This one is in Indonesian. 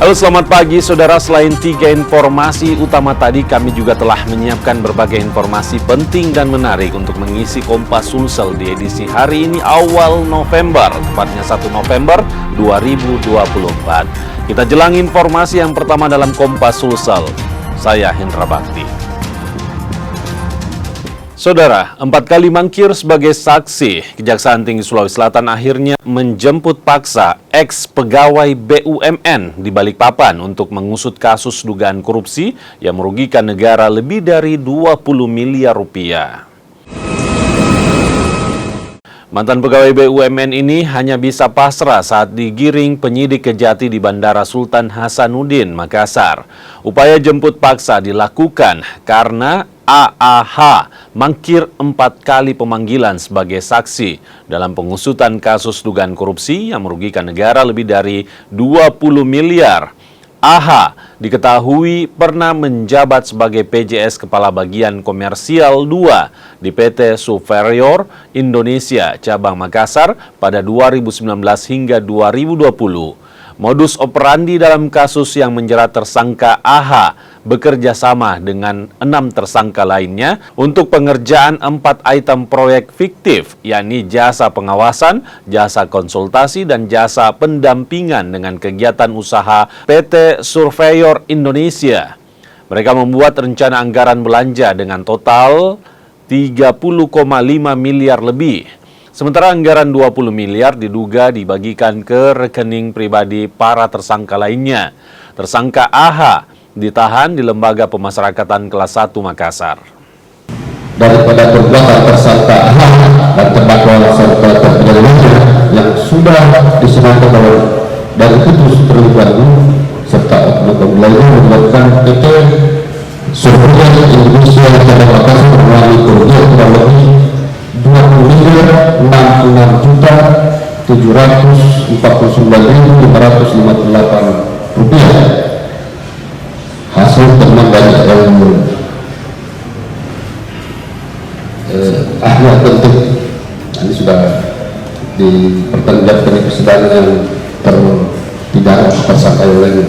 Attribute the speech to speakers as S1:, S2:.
S1: Halo, selamat pagi saudara. Selain 3 informasi utama tadi, kami juga telah menyiapkan berbagai informasi penting dan menarik untuk mengisi Kompas Sulsel di edisi hari ini awal November, tepatnya 1 November 2024. Kita jelang informasi yang pertama dalam Kompas Sulsel. Saya Hendra Bakti. Saudara, 4 kali mangkir sebagai saksi, Kejaksaan Tinggi Sulawesi Selatan akhirnya menjemput paksa ex-pegawai BUMN di Balikpapan untuk mengusut kasus dugaan korupsi yang merugikan negara lebih dari 20 miliar rupiah. Mantan pegawai BUMN ini hanya bisa pasrah saat digiring penyidik Kejati di Bandara Sultan Hasanuddin, Makassar. Upaya jemput paksa dilakukan karena AAH mangkir 4 kali pemanggilan sebagai saksi dalam pengusutan kasus dugaan korupsi yang merugikan negara lebih dari 20 miliar. AH diketahui pernah menjabat sebagai PJS Kepala Bagian Komersial 2 di PT Superior Indonesia Cabang Makassar pada 2019 hingga 2020. Modus operandi dalam kasus yang menjerat tersangka AH bekerja sama dengan 6 tersangka lainnya untuk pengerjaan 4 item proyek fiktif, yakni jasa pengawasan, jasa konsultasi, dan jasa pendampingan dengan kegiatan usaha PT Surveyor Indonesia. Mereka membuat rencana anggaran belanja dengan total 30,5 miliar lebih. Sementara anggaran 20 miliar diduga dibagikan ke rekening pribadi para tersangka lainnya. Tersangka AH ditahan di Lembaga Pemasyarakatan Kelas 1 Makassar.
S2: Daripada perbuatan tersangka AH dan terdakwa serta terpidana yang sudah diserahkan dari putus tergugat serta oknum lainnya melakukan PT Surveyor Indonesia Cabang Makassar melalui kerugian kurang lebih 20.649.558 rupiah hasil temuan dari ahli otentik. Ini sudah dipertanggungjawabkan di persidangan yang terpidana tersangka lain.